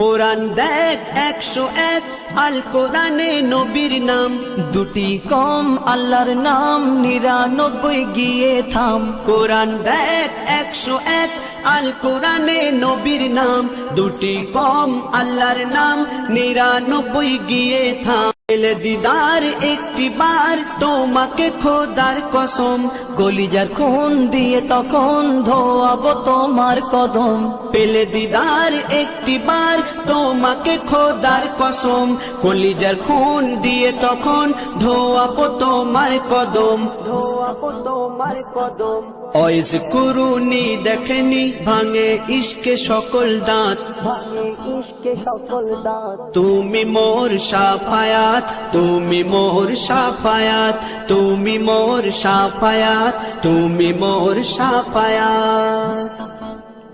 কোরআন দেখ 101 আল কোরআনে নবীর নাম, দুটি কম আল্লাহর নাম 99 গিয়ে থাম। কোরআন দেখ 101 আল কোরআনে নবীর নাম, দুটি কম আল্লাহর নাম 99 গিয়ে থাম। পেলে দিদার একটি বার তোমাকে খোদার কসম, কলিজার খুন দিয়ে তখন ধোয়াবো তোমার কদম। পেলে দিদার একটি বার তোমাকে খোদার কসম, কলিজার খুন দিয়ে তখন ধোয়াবো তোমার কদম, ধোয়াবো তোমার কদম। ওয়াইজ কুরুনি দেখেনি ভাঙে ইশকে সকল দাঁত, ভাঙে ইশকে সকল দাঁত। তুমি মোর শাফায়াত, তুমি মোর শাফায়াত, তুমি মোর শাফায়াত, তুমি মোর শাফায়াত।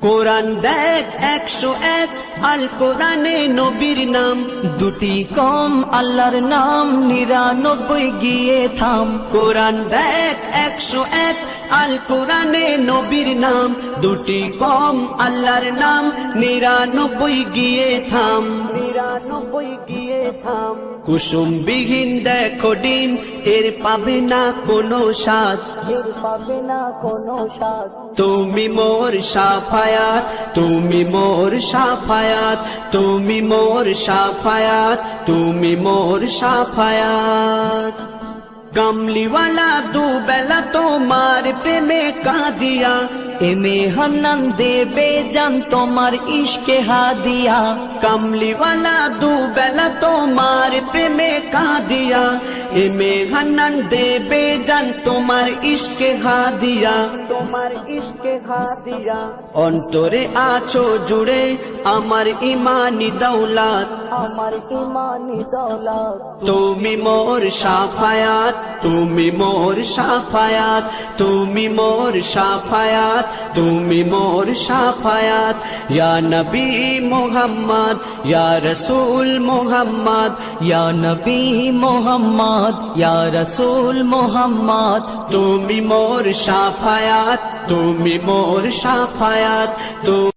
কোরআন দেখ 101 আল কোরআনে নবীর নাম, দুটি কম আল্লাহর নাম 99 গিয়ে থাম। কোরআন দেখ 101 আল কোরআনে নবীর নাম, দুটি কম আল্লাহর নাম 99 গিয়ে থাম, 99 গিয়ে থাম। কুসুম বিহীন দেখো ডিম, এর পাবে না কোনো স্বাদ, এর পাবে না কোনো স্বাদ। তুমি মোর শাফায়াত, তুমি মোর শাফায়াত, তুমি মোর শাফায়াত, তুমি মোর শাফায়াত। কামলিওয়ালা দুবেলা তোমার প্রেমে কাঁদিয়া, এমে হান্নান দেবে জান তোমার ইশকে হাদিয়া। কামলিওয়ালা দুবেলা তোমার প্রেমে কাঁদিয়া, এমে হান্নান দেবে জান তোমার ইশকে হাদিয়া, তোমার ইশকে হাদিয়া। অন্তরে আছো জুড়ে আমার ইমানি দৌলত, আমার ইমানি দৌলত। তুমি মোর শাফায়াত, তুমি মোর শাফায়াত, তুমি মোর শাফায়াত, তুমি মোর শাফায়াত। ইয়া নবী মুহাম্মদ, ইয়া রাসূল মুহাম্মদ, ইয়া নবী মুহাম্মদ, ইয়া রাসূল মুহাম্মদ। তুমি মোর শাফায়াত, তুমি মোর শাফায়াত।